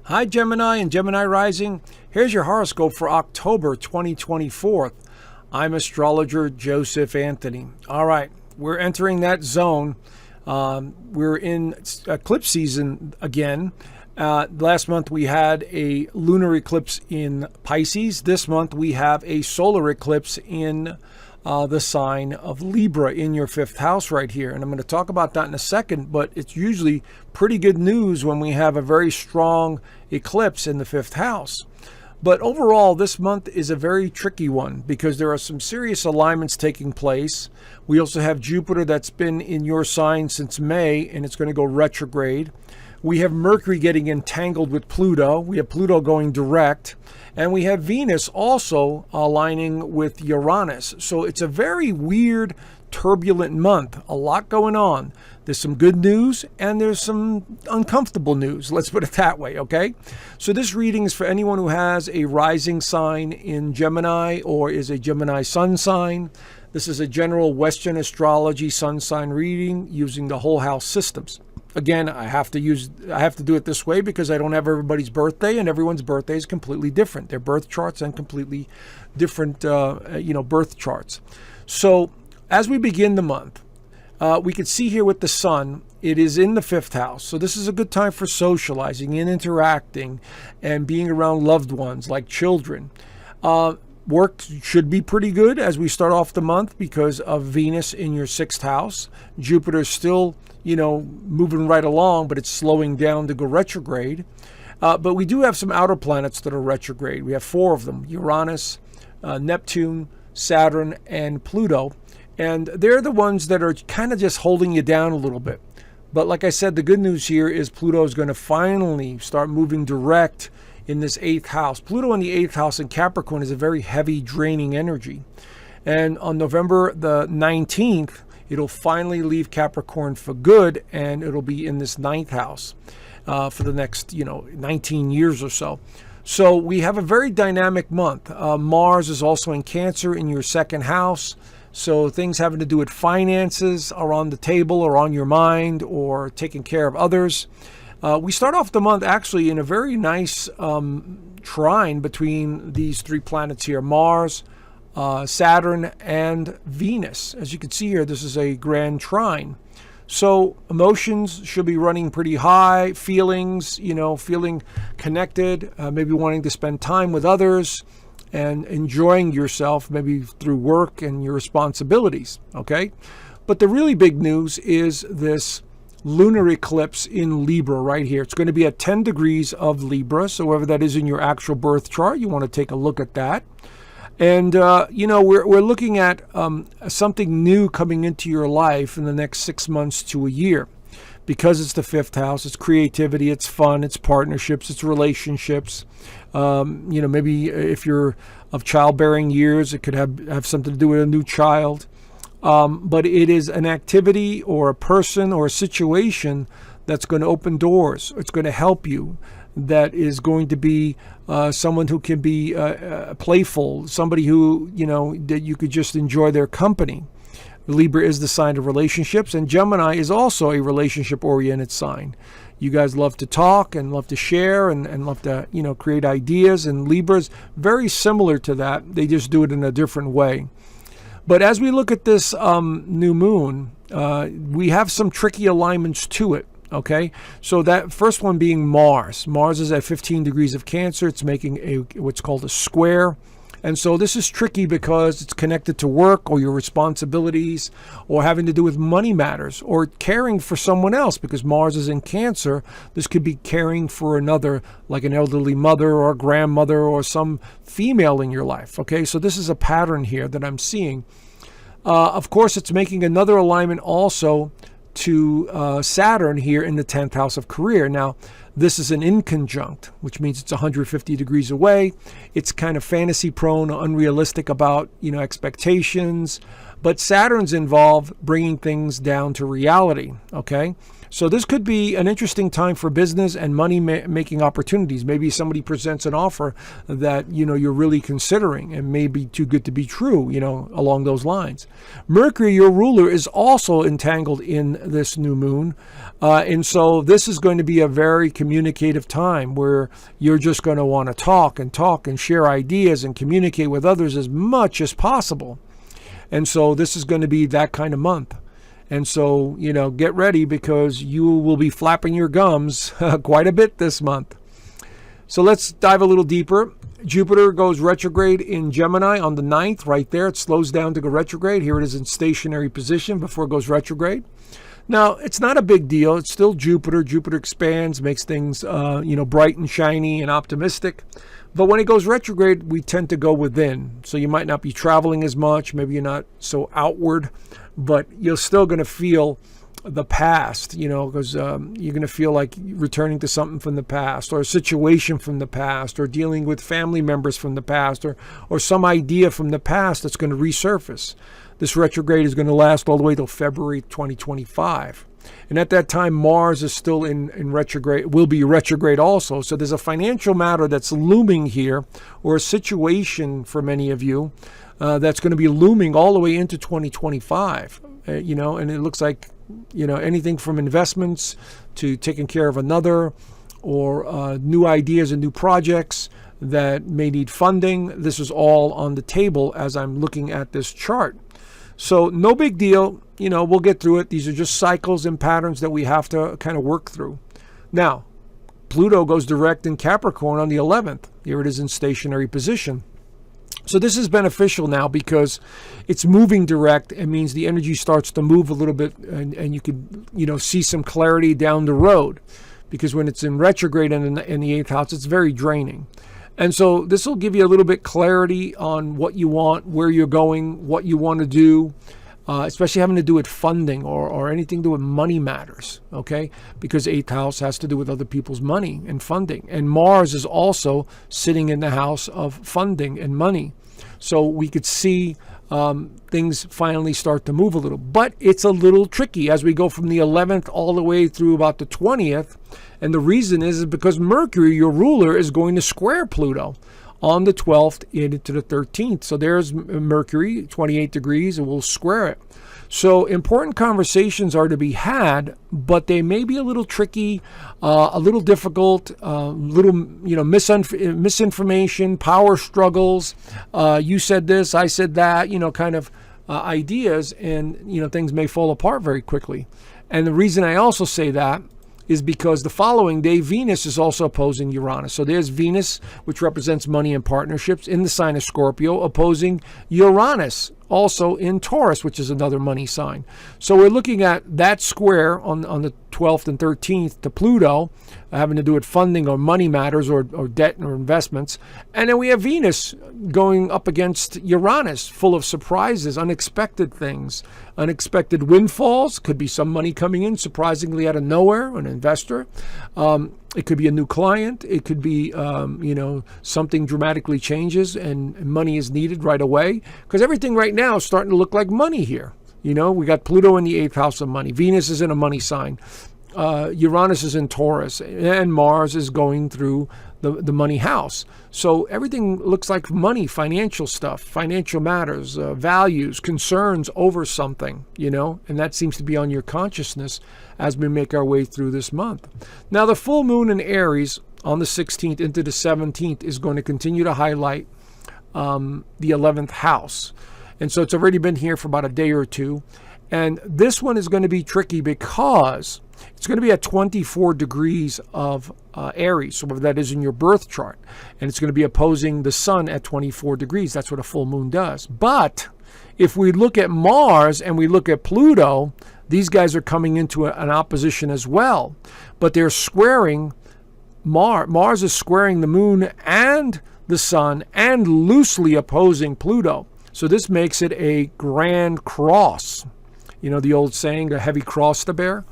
Hi Gemini and Gemini Rising. Here's your horoscope for October 2024. I'm astrologer Joseph Anthony. All right, we're entering that zone. We're in eclipse season again. Last month we had a lunar eclipse in Pisces. This month we have a solar eclipse in the sign of Libra in your fifth house right here. And I'm going to talk about that in a second, but it's usually pretty good news when we have a very strong eclipse in the fifth house. But overall, this month is a very tricky one because there are some serious alignments taking place. We also have Jupiter that's been in your sign since May, and it's going to go retrograde. We have Mercury getting entangled with Pluto. We have Pluto going direct. And we have Venus also aligning with Uranus. So it's a very weird, turbulent month. A lot going on. There's some good news and there's some uncomfortable news. Let's put it that way, okay? So this reading is for anyone who has a rising sign in Gemini or is a Gemini sun sign. This is a general Western astrology sun sign reading using the whole house systems. Again, I have to do it this way because I don't have everybody's birthday, and everyone's birthday is completely different. Their birth charts and completely different, birth charts. So as we begin the month, we can see here with the sun, it is in the fifth house. So this is a good time for socializing and interacting and being around loved ones like children. Work should be pretty good as we start off the month because of Venus in your sixth house. Jupiter's still, moving right along, but it's slowing down to go retrograde. But we do have some outer planets that are retrograde. We have 4 of them: Uranus, Neptune, Saturn, and Pluto. And they're the ones that are kind of just holding you down a little bit. But like I said, the good news here is Pluto is going to finally start moving direct in this 8th house. Pluto in the 8th house in Capricorn is a very heavy, draining energy. And on November the 19th, it'll finally leave Capricorn for good, and it'll be in this 9th house for the next, 19 years or so. So we have a very dynamic month. Mars is also in Cancer in your 2nd house. So things having to do with finances are on the table or on your mind or taking care of others. We start off the month actually in a very nice trine between these 3 planets here: Mars, Saturn, and Venus. As you can see here, this is a grand trine. So emotions should be running pretty high, feelings, feeling connected, maybe wanting to spend time with others and enjoying yourself, maybe through work and your responsibilities, okay? But the really big news is this lunar eclipse in Libra right here. It's going to be at 10 degrees of Libra, so wherever that is in your actual birth chart, you want to take a look at that. And, we're looking at something new coming into your life in the next 6 months to a year. Because it's the 5th house, it's creativity, it's fun, it's partnerships, it's relationships. Maybe if you're of childbearing years, it could have something to do with a new child. But it is an activity or a person or a situation that's going to open doors. It's going to help you. That is going to be someone who can be playful, somebody who, that you could just enjoy their company. Libra is the sign of relationships, and Gemini is also a relationship-oriented sign. You guys love to talk and love to share and love to, create ideas, and Libra's very similar to that. They just do it in a different way. But as we look at this new moon, we have some tricky alignments to it. Okay, so that first one being Mars. Mars is at 15 degrees of Cancer. It's making what's called a square. And so this is tricky because it's connected to work or your responsibilities or having to do with money matters or caring for someone else, because Mars is in Cancer. This could be caring for another, like an elderly mother or a grandmother or some female in your life. Okay, so this is a pattern here that I'm seeing. Of course, it's making another alignment also to Saturn here in the 10th house of career. Now, this is an inconjunct, which means it's 150 degrees away. It's kind of fantasy prone, unrealistic about, expectations. But Saturn's involved bringing things down to reality, okay? So this could be an interesting time for business and money making opportunities. Maybe somebody presents an offer that, you're really considering and may be too good to be true, along those lines. Mercury, your ruler, is also entangled in this new moon. And so this is going to be a very communicative time where you're just going to want to talk and share ideas and communicate with others as much as possible. And so this is going to be that kind of month. And so, get ready, because you will be flapping your gums quite a bit this month. So let's dive a little deeper. Jupiter goes retrograde in Gemini on the 9th, right there. It slows down to go retrograde. Here it is in stationary position before it goes retrograde. Now, it's not a big deal. It's still Jupiter. Jupiter expands, makes things, bright and shiny and optimistic. But when it goes retrograde, we tend to go within. So you might not be traveling as much. Maybe you're not so outward, but you're still going to feel the past, because you're going to feel like returning to something from the past, or a situation from the past, or dealing with family members from the past, or some idea from the past that's going to resurface. This retrograde is going to last all the way till February 2025. And at that time, Mars is still in retrograde, will be retrograde also. So there's a financial matter that's looming here, or a situation for many of you that's going to be looming all the way into 2025. And it looks like, anything from investments to taking care of another, or new ideas and new projects that may need funding. This is all on the table as I'm looking at this chart. So no big deal. We'll get through it. These are just cycles and patterns that we have to kind of work through. Now, Pluto goes direct in Capricorn on the 11th. Here it is in stationary position. So this is beneficial now because it's moving direct. It means the energy starts to move a little bit, and you could, see some clarity down the road. Because when it's in retrograde in the 8th house, it's very draining. And so this will give you a little bit clarity on what you want, where you're going, what you want to do, especially having to do with funding or anything to do with money matters, okay? Because 8th house has to do with other people's money and funding. And Mars is also sitting in the house of funding and money. So we could see things finally start to move a little. But it's a little tricky as we go from the 11th all the way through about the 20th. And the reason is because Mercury, your ruler, is going to square Pluto on the 12th into the 13th. So there's Mercury, 28 degrees, and we'll square it. So important conversations are to be had, but they may be a little tricky, a little difficult, misinformation, power struggles. You said this, I said that, kind of ideas, and, things may fall apart very quickly. And the reason I also say that is because the following day, Venus is also opposing Uranus. So there's Venus, which represents money and partnerships, in the sign of Scorpio, opposing Uranus, also in Taurus, which is another money sign. So we're looking at that square on the 12th and 13th to Pluto, having to do with funding or money matters or debt or investments. And then we have Venus going up against Uranus, full of surprises, unexpected things, unexpected windfalls. Could be some money coming in surprisingly out of nowhere, an investor. It could be a new client. It could be, something dramatically changes and money is needed right away. Because everything right now is starting to look like money here. We got Pluto in the 8th house of money. Venus is in a money sign. Uranus is in Taurus. And Mars is going through the money house. So everything looks like money, financial stuff, financial matters, values, concerns over something, and that seems to be on your consciousness as we make our way through this month. Now, the full moon in Aries on the 16th into the 17th is going to continue to highlight the 11th house. And so it's already been here for about a day or two. And this one is going to be tricky because it's going to be at 24 degrees of Aries, so that is in your birth chart. And it's going to be opposing the sun at 24 degrees. That's what a full moon does. But if we look at Mars and we look at Pluto, these guys are coming into an opposition as well. But they're squaring Mars is squaring the moon and the sun and loosely opposing Pluto. So this makes it a grand cross. The old saying, a heavy cross to bear.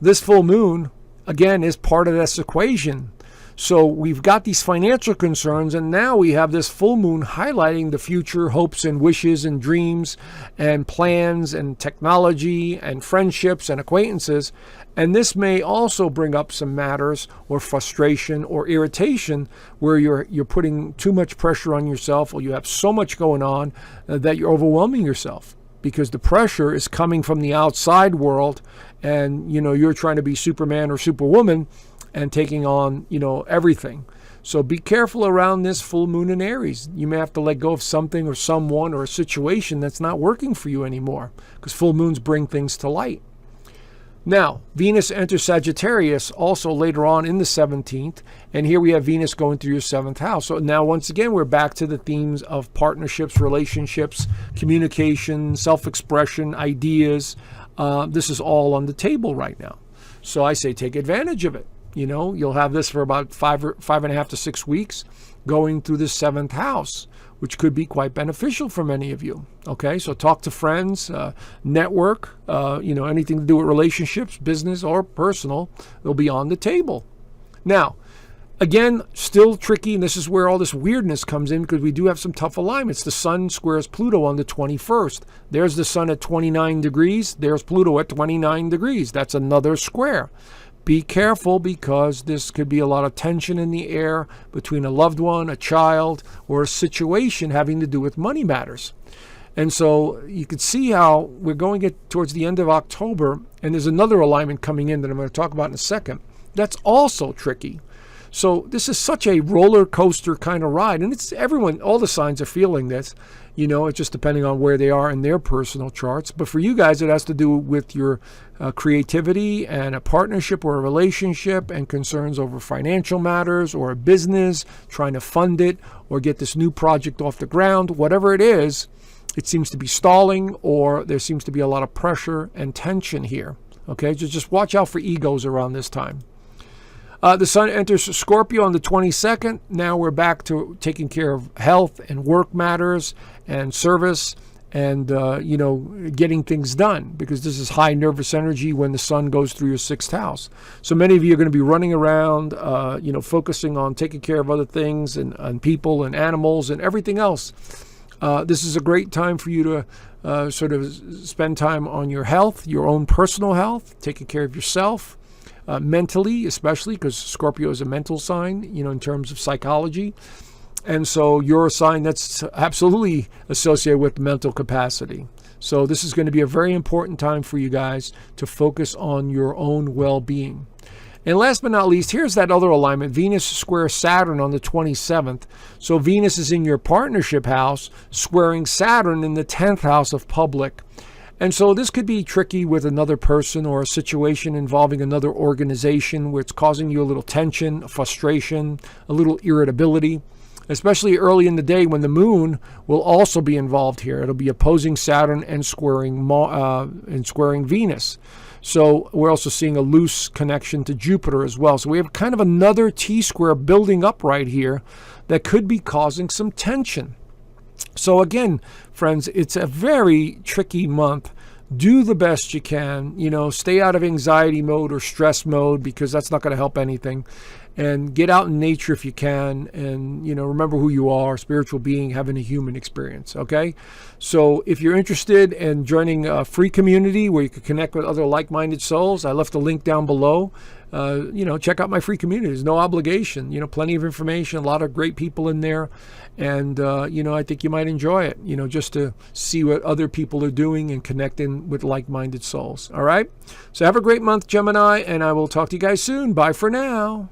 This full moon, again, is part of this equation. So we've got these financial concerns, and now we have this full moon highlighting the future hopes and wishes and dreams and plans and technology and friendships and acquaintances. And this may also bring up some matters or frustration or irritation where you're putting too much pressure on yourself, or you have so much going on that you're overwhelming yourself, because the pressure is coming from the outside world, and you're trying to be Superman or Superwoman and taking on everything. So be careful around this full moon in Aries. You may have to let go of something or someone or a situation that's not working for you anymore, because full moons bring things to light. Now, Venus enters Sagittarius also later on in the 17th, and here we have Venus going through your 7th house. So now, once again, we're back to the themes of partnerships, relationships, communication, self-expression, ideas. This is all on the table right now. So I say take advantage of it. You'll have this for about 5.5 to 6 weeks going through the 7th house, which could be quite beneficial for many of you. Okay, so talk to friends, network, anything to do with relationships, business or personal, they'll be on the table. Now, again, still tricky, and this is where all this weirdness comes in, because we do have some tough alignments. The Sun squares Pluto on the 21st. There's the Sun at 29 degrees. There's Pluto at 29 degrees. That's another square. Be careful, because this could be a lot of tension in the air between a loved one, a child, or a situation having to do with money matters. And so you can see how we're going to get towards the end of October, and there's another alignment coming in that I'm going to talk about in a second. That's also tricky. So this is such a roller coaster kind of ride, and it's everyone, all the signs are feeling this. It's just depending on where they are in their personal charts. But for you guys, it has to do with your creativity and a partnership or a relationship, and concerns over financial matters or a business, trying to fund it or get this new project off the ground. Whatever it is, it seems to be stalling, or there seems to be a lot of pressure and tension here. Okay, just watch out for egos around this time. The Sun enters Scorpio on the 22nd. Now we're back to taking care of health and work matters and service and, getting things done, because this is high nervous energy when the Sun goes through your 6th house. So many of you are going to be running around, focusing on taking care of other things and people and animals and everything else. This is a great time for you to sort of spend time on your health, your own personal health, taking care of yourself. Mentally, especially because Scorpio is a mental sign, in terms of psychology. And so you're a sign that's absolutely associated with mental capacity. So this is going to be a very important time for you guys to focus on your own well-being. And last but not least, here's that other alignment, Venus squares Saturn on the 27th. So Venus is in your partnership house, squaring Saturn in the 10th house of public. And so this could be tricky with another person or a situation involving another organization where it's causing you a little tension, frustration, a little irritability, especially early in the day when the moon will also be involved here. It'll be opposing Saturn and squaring Venus. So we're also seeing a loose connection to Jupiter as well. So we have kind of another T-square building up right here that could be causing some tension. So again, friends, it's a very tricky month. Do the best you can, stay out of anxiety mode or stress mode, because that's not going to help anything. And get out in nature if you can, and remember who you are, spiritual being having a human experience. Okay, so if you're interested in joining a free community where you can connect with other like-minded souls, I left a link down below. Check out my free community. There's no obligation. Plenty of information, a lot of great people in there, and I think you might enjoy it. Just to see what other people are doing and connecting with like-minded souls. All right. So have a great month, Gemini, and I will talk to you guys soon. Bye for now.